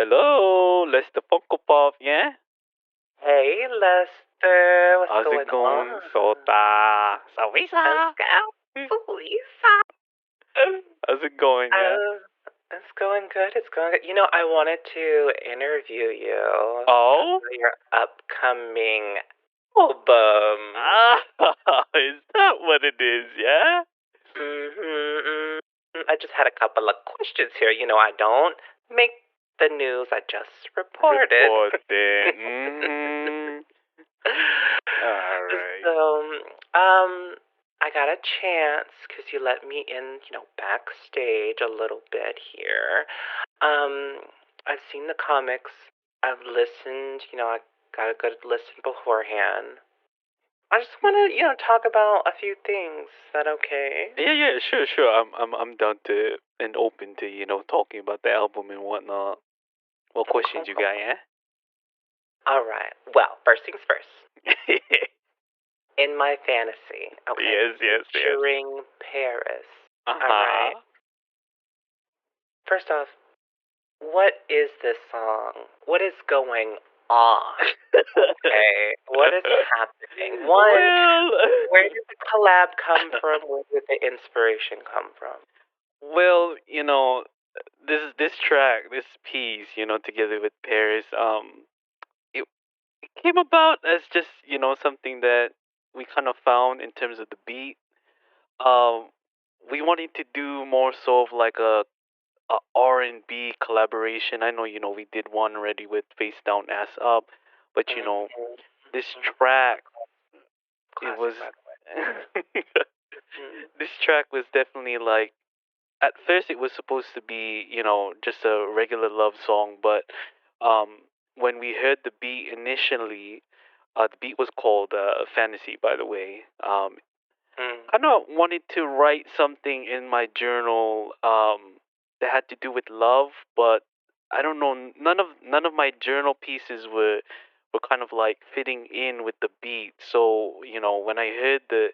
Hello, Lester Funko Pop, yeah? Hey, Lester, what's How's it going going, on? Sota? Let's Sawisa? go, Lisa. How's it going, yeah? It's going good. It's going good. I wanted to interview you Oh? about your upcoming album. Ah, is that what it is, yeah? Mm-hmm. I just had a couple of questions here. I don't make the news. I just report it. Report it. Mm-hmm. Alright. So, um, I got a chance because you let me in, backstage a little bit here. I've seen the comics. I've listened. I got a good listen beforehand. I just want to, talk about a few things. Is that okay? Yeah, sure. I'm down to and open to, talking about the album and whatnot. What questions you got, yeah? All right. Well, first things first. In my fantasy, okay, Yes. featuring Paris. All Uh-huh. right. First off, what is this song? What is going on? Okay, what is happening? One, Well, where did the collab come from? Where did the inspiration come from? well, this track, this piece, together with Paris, it came about as just, something that we kind of found in terms of the beat. Um, we wanted to do more so of like a R&B collaboration. I know, we did one already with Face Down Ass Up, but this track, it Classic, was by the way. this track was definitely like, at first it was supposed to be, just a regular love song, but um, when we heard the beat initially, the beat was called Fantasy, by the way. Kind of wanted to write something in my journal that had to do with love, but I don't know. None of my journal pieces were kind of like fitting in with the beat. So when I heard the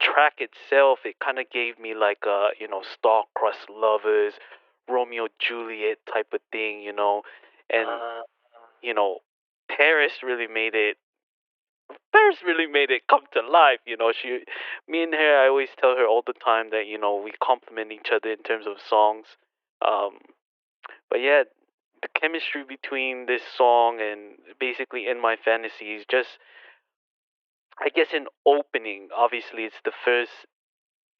track itself, it kind of gave me like a star-crossed lovers, Romeo Juliet type of thing, and Uh, you know Paris really made it. Paris really made it come to life. Me and her, I always tell her all the time that we complement each other in terms of songs. Um, but yeah, the chemistry between this song and basically in my fantasy is just, I guess, an opening. Obviously, it's the first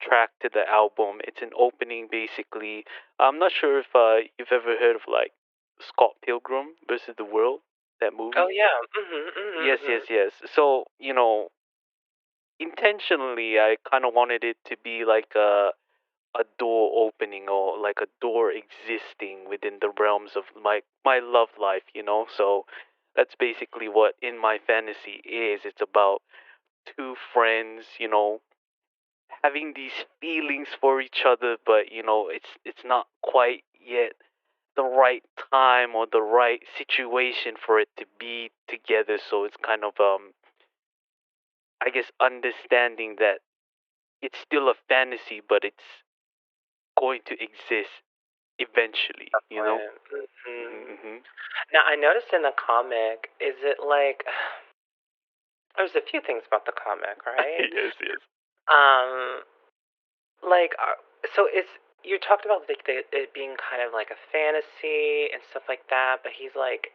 track to the album. It's an opening, basically. I'm not sure if you've ever heard of like Scott Pilgrim versus the World, that oh movie. yeah. Yes. So intentionally, I kind of wanted it to be like a door opening or like a door existing within the realms of my love life. So that's basically what in my fantasy is. It's about two friends, having these feelings for each other, but it's not quite yet the right time or the right situation for it to be together. So it's kind of I guess understanding that it's still a fantasy, but it's going to exist eventually. Hmm. Now I noticed in the comic, is it like there's a few things about the comic, right? Yes. Um, like, so it's you talked about like it being kind of like a fantasy and stuff like that, but he's like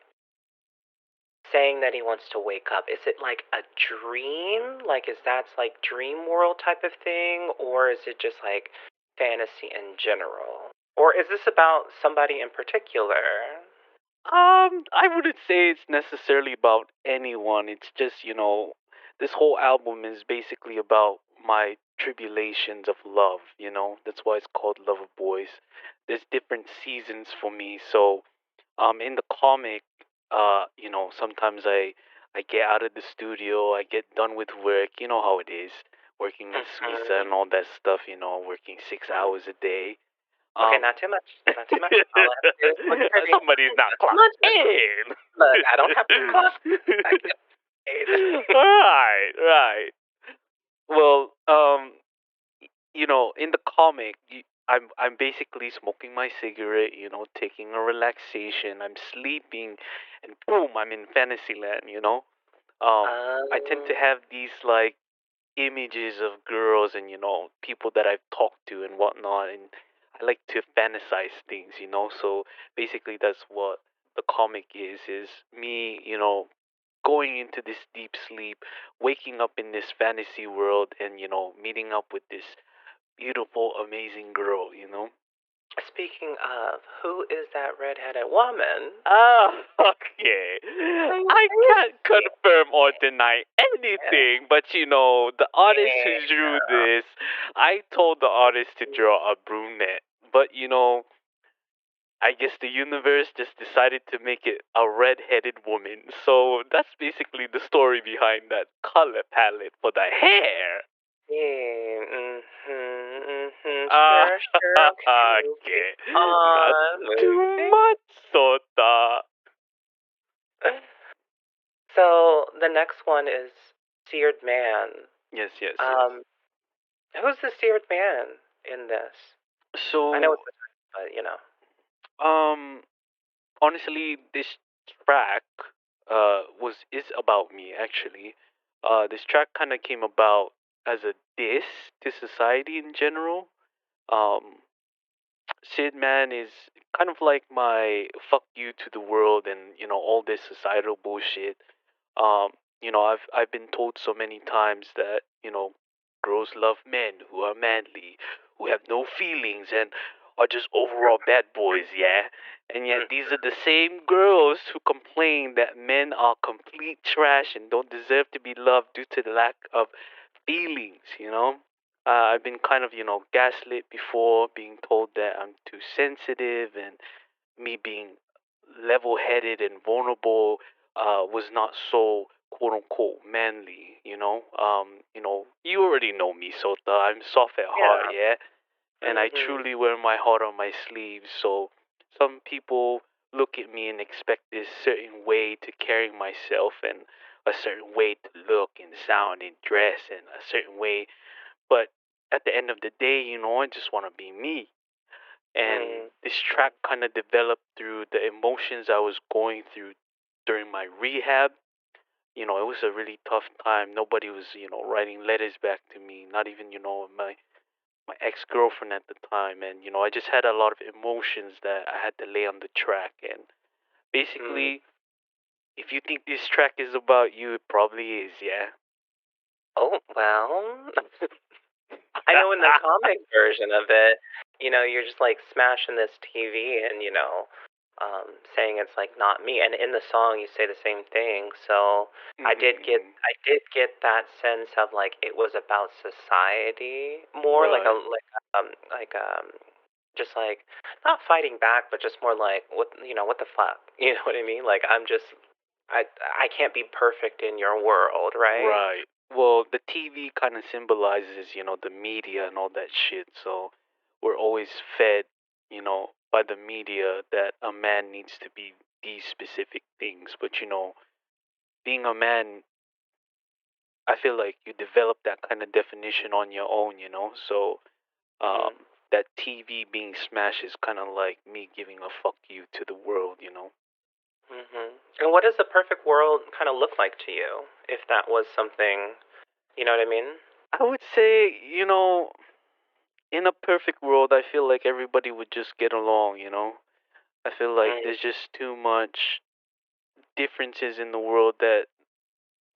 saying that he wants to wake up. Is it like a dream? Like, is that like dream world type of thing, or is it just like fantasy in general? Or is this about somebody in particular? I wouldn't say it's necessarily about anyone. It's just, this whole album is basically about my tribulations of love, That's why it's called Love of Boys. There's different seasons for me. So, in the comic, sometimes I get out of the studio, I get done with work, you know how it is, working with Suisa and all that stuff, working 6 hours a day. Okay, not too much. Not too much. All I have to do is look pretty. Somebody's not Not too much. clocked in. Look, I don't have to clock. I get paid. Right. Well, in the comic, I'm basically smoking my cigarette, taking a relaxation. I'm sleeping, and boom, I'm in Fantasyland. I tend to Um, have these like images of girls and people that I've talked to and whatnot, and I like to fantasize things. So basically, that's what the comic is me, going into this deep sleep, waking up in this fantasy world, and meeting up with this beautiful, amazing girl. speaking of, who is that redheaded woman? Ah, okay. I can't confirm or deny anything, but the artist who drew this, I told the artist to draw a brunette, but I guess the universe just decided to make it a red-headed woman. So that's basically the story behind that color palette for the hair. Yeah, Ah, sure, okay, moving okay. Not on, too moving. much, Sota. So the next one is Seared Man. Yes, yes, yes. Um, who's the Seared Man in this? I know So, it's the title, but you know. um, honestly, this track was is about me actually. This track kind of came about as a diss to society in general. Um, Sid Man is kind of like my fuck you to the world and all this societal bullshit. I've been told so many times that girls love men who are manly, who have no feelings and are just overall bad boys, yeah. And yet these are the same girls who complain that men are complete trash and don't deserve to be loved due to the lack of feelings. I've been kind of, gaslit before, being told that I'm too sensitive and me being level headed and vulnerable was not so quote unquote manly. You already know me, Sota. I'm soft at heart, Yeah. yeah? And I Mhm. truly wear my heart on my sleeve, so some people look at me and expect this certain way to carry myself and a certain way to look and sound and dress and a certain way, but at the end of the day, I just want to be me. And Mm. this track kind of developed through the emotions I was going through during my rehab. It was a really tough time. Nobody was, writing letters back to me, not even, my ex-girlfriend at the time. And, I just had a lot of emotions that I had to lay on the track. And Mm. basically, if you think this track is about you, it probably is, yeah. Oh well. I know in the comic version of it, you're just like smashing this TV and saying it's like not me. And in the song, you say the same thing. So Hmm. I did get that sense of like it was about society more, Right. just like not fighting back, but just more like what the fuck, you know what I mean? Like I can't be perfect in your world, right? Right. Well, the TV kind of symbolizes, the media and all that shit. So we're always fed, by the media that a man needs to be these specific things. But, being a man, I feel like you develop that kind of definition on your own. So Mm. that TV being smashed is kind of like me giving a fuck you to the world. And what does the perfect world kind of look like to you if that was something, you know what I mean? I would say, in a perfect world, I feel like everybody would just get along. I feel like Mm. there's just too much differences in the world that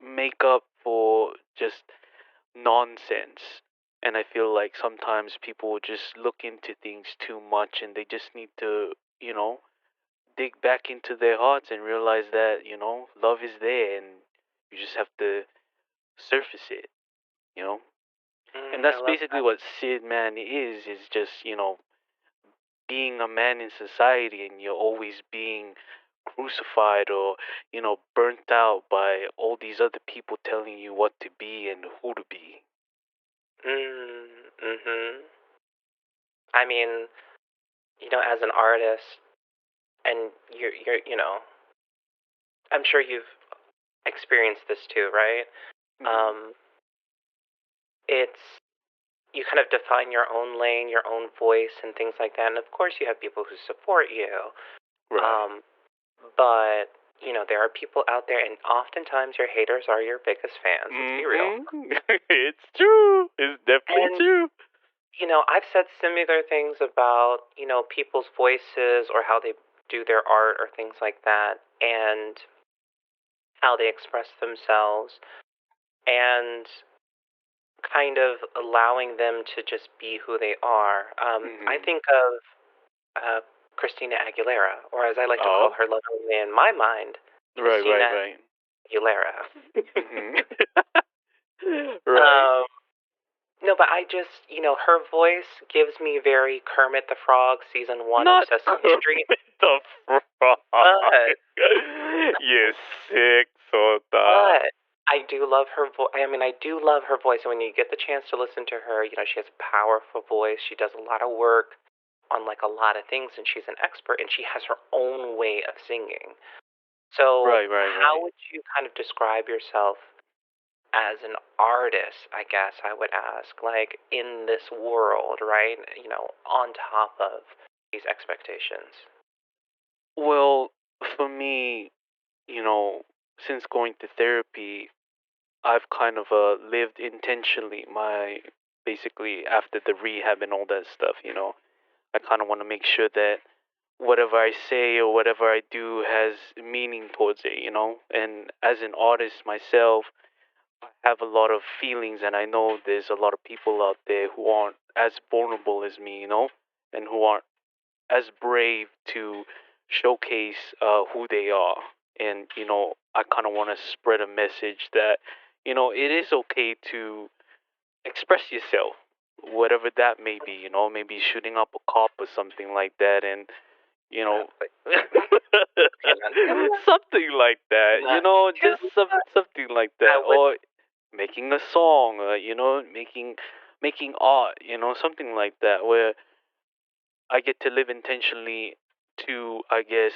make up for just nonsense. And I feel like sometimes people just look into things too much and they just need to, dig back into their hearts and realize that, love is there and you just have to surface it, you know? And I that's love basically that. what Sid Man is just, being a man in society and you're always being crucified or burnt out by all these other people telling you what to be and who to be. Mhm. I mean, as an artist, and I'm sure you've experienced this too, right? Hmm. Um, it's you kind of define your own lane, your own voice, and things like that. And of course, you have people who support you. Right. Um, but there are people out there, and oftentimes your haters are your biggest fans. Let's be real. It's true. It's definitely And true. I've said similar things about people's voices or how they do their art or things like that, and how they express themselves, and kind of allowing them to just be who they are. I Hmm. think of Christina Aguilera, or as I like to call Oh, her lovingly in my mind, right, right, Christina right. Aguilera. Hmm. Right. um, no, but I just, her voice gives me very Kermit the Frog season one of Not Sesame Street. Kermit the Frog. But, You sick Sota. but I do love her voice. I mean, I do love her voice. And when you get the chance to listen to her, she has a powerful voice. She does a lot of work on like a lot of things, and she's an expert, and she has her own way of singing. So, Right, right, how right. would you kind of describe yourself as an artist? I guess I would ask, like in this world, right? On top of these expectations. Well, for me, you know, since going to therapy, I've kind of lived intentionally my basically after the rehab and all that stuff, I kind of want to make sure that whatever I say or whatever I do has meaning towards it. And as an artist myself, I have a lot of feelings, and I know there's a lot of people out there who aren't as vulnerable as me, and who aren't as brave to showcase who they are. And, I kind of want to spread a message that, it is okay to express yourself, whatever that may be, maybe shooting up a cop or something like that. And, you know, Exactly. And something like that, not just too something like I that. would Or making a song, making art, something like that, where I get to live intentionally to, I guess,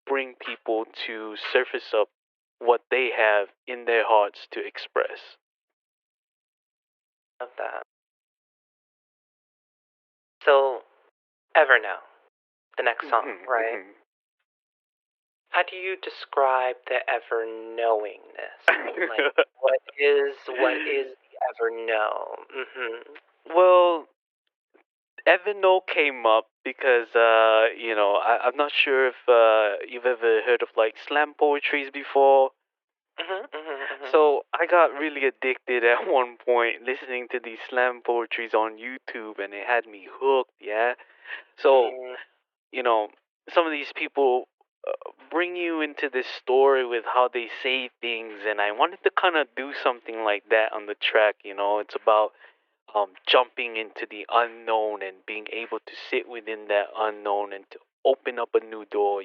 bring people to surface up what they have in their hearts to express. love that. So, Evernow, the next song, Hmm. right? Hmm. How do you describe the ever knowingness? Like, what is the ever know? Well, Evernote came up because I'm not sure if you've ever heard of like slam poetries before. Mhm. So I got really addicted at one point listening to these slam poetries on YouTube, and it had me hooked. Yeah. So Mm, you know, some of these people bring you into this story with how they say things, and I wanted to kind of do something like that on the track. It's about jumping into the unknown and being able to sit within that unknown and to open up a new door.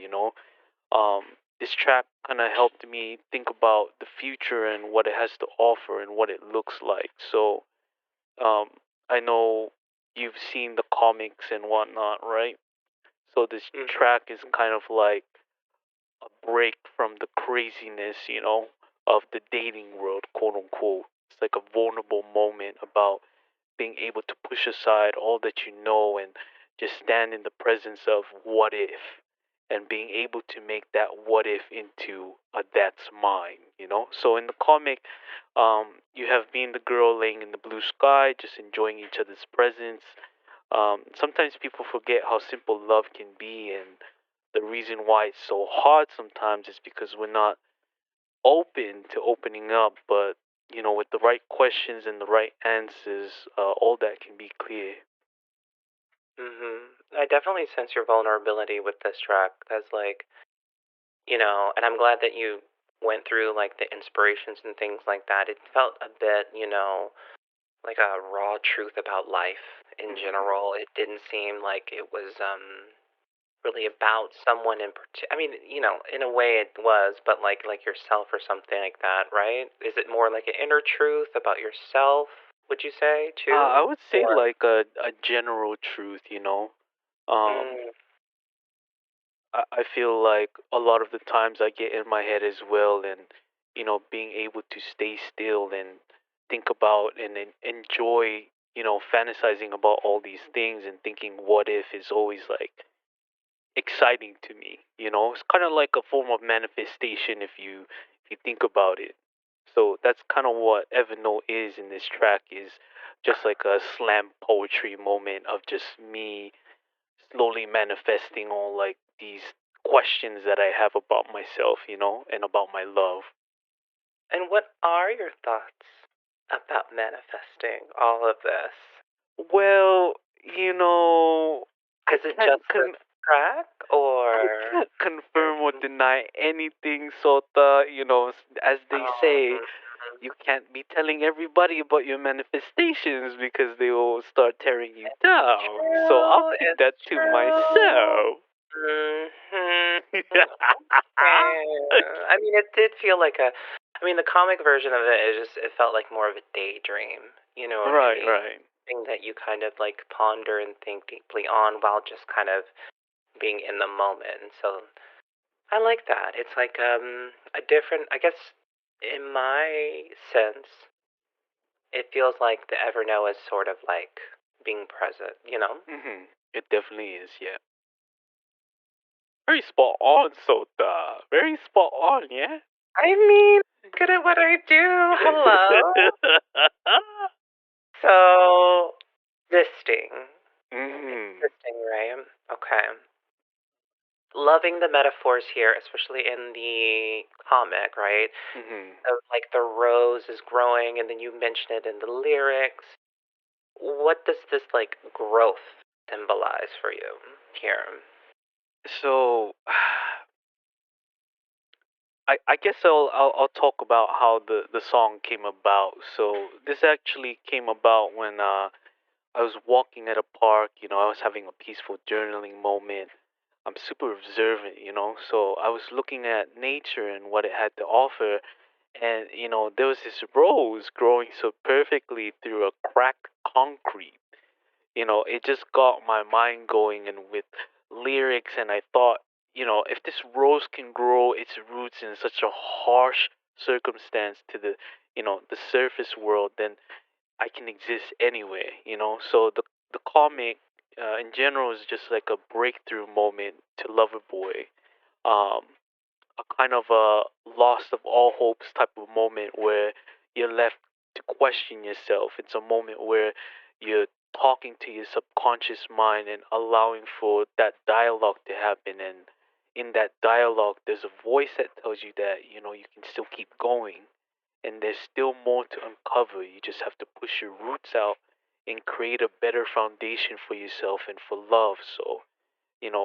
Um, this track kind of helped me think about the future and what it has to offer and what it looks like. So um, I know you've seen the comics and whatnot, right? So this mhm. track is kind of like a break from the craziness, of the dating world, quote unquote. It's like a vulnerable moment about being able to push aside all that you know and just stand in the presence of what if, and being able to make that what if into a that's mine. So in the comic, you have me and the girl laying in the blue sky, just enjoying each other's presence. Sometimes people forget how simple love can be, and the reason why it's so hard sometimes is because we're not open to opening up. But with the right questions and the right answers, all that can be clear. I definitely sense your vulnerability with this track. That's like, and I'm glad that you went through like the inspirations and things like that. It felt a bit, like a raw truth about life in Hmm. general. It didn't seem like it was really about someone in particular. I mean, in a way it was, but like yourself or something like that, right? Is it more like an inner truth about yourself? Would you say I too, would say or? like a general truth. Um, Mm, I feel like a lot of the times I get in my head as well, and being able to stay still and think about and enjoy fantasizing about all these things and thinking what if is always like exciting to me. It's kind of like a form of manifestation if you think about it. So that's kind of what Evernote is in this track is just like a slam poetry moment of just me slowly manifesting all like these questions that I have about myself, and about my love. And what are your thoughts about manifesting all of this? Well, I Is it can't just this track, I or? can't confirm or deny anything, Sota. As they say, Um, you can't be telling everybody about your manifestations because they will start tearing you down. So I'll true. keep It's that to true. myself. I mean, it did feel like a. I mean, the comic version of it is just. It felt like more of a daydream. You know what I Right, mean? right. Thing that you kind of like ponder and think deeply on while just kind of being in the moment. And so I like that. It's like a different. I guess in my sense, it feels like the Evernote is sort of like being present. You know? It definitely is, yeah. Very spot on, Sota. Very spot on, yeah. I mean, good at what I do. Hello. So, existing. mhm. Existing, right? Okay. Loving the metaphors here, especially in the comic, right? Mhm. Of like the rose is growing, and then you mention it in the lyrics. What does this like growth symbolize for you here? So, I guess I'll talk about how the song came about. So this actually came about when I was walking at a park. I was having a peaceful journaling moment. I'm super observant, so I was looking at nature and what it had to offer, and there was this rose growing so perfectly through a cracked concrete. It just got my mind going and with lyrics, and I thought, if this rose can grow its roots in such a harsh circumstance to the surface world, then I can exist anywhere. So the comic in general is just like a breakthrough moment to Loverboy. Um, a kind of a lost of all hopes type of moment where you're left to question yourself. It's a moment where you're talking to your subconscious mind and allowing for that dialogue to happen. And in that dialogue, there's a voice that tells you that, you can still keep going. And there's still more to uncover. You just have to push your roots out and create a better foundation for yourself and for love. So,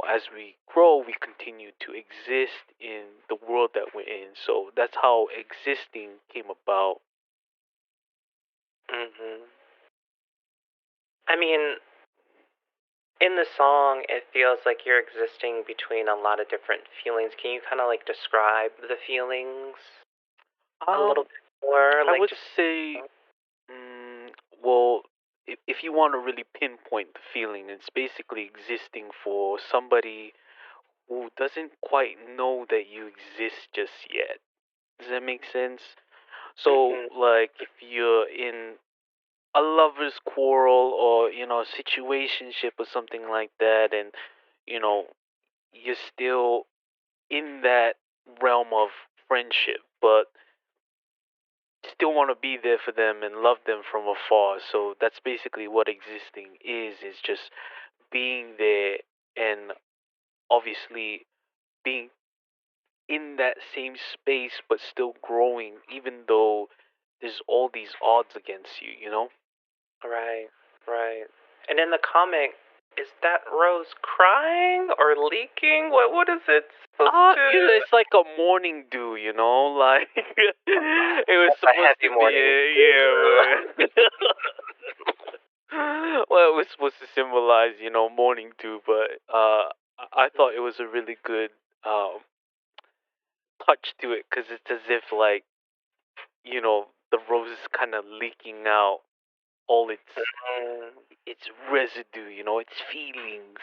as we grow, we continue to exist in the world that we're in. So that's how existing came about. Hmm. I mean, in the song, it feels like you're existing between a lot of different feelings. Can you kind of like describe the feelings a little Um, bit more? I Like would just. say, mm, well, if you want to really pinpoint the feeling, it's basically existing for somebody who doesn't quite know that you exist just yet. Does that make sense? So, Hmm. like, if you're in a lover's quarrel or situationship or something like that, and you know you're still in that realm of friendship, but still want to be there for them and love them from afar. So that's basically what existing is just being there and obviously being in that same space but still growing even though there's all these odds against you. Right, right. And in the comic, is that Rose crying or leaking? What is it supposed to? It's like a morning dew, like it was A supposed heavy to be morning. yeah, well, it was supposed to symbolize, morning dew, but I thought it was a really good um touch to it because it's as if like the rose is kind of leaking out all its residue, its feelings.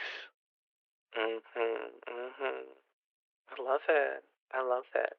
Mhm, mhm. I love it. I love it.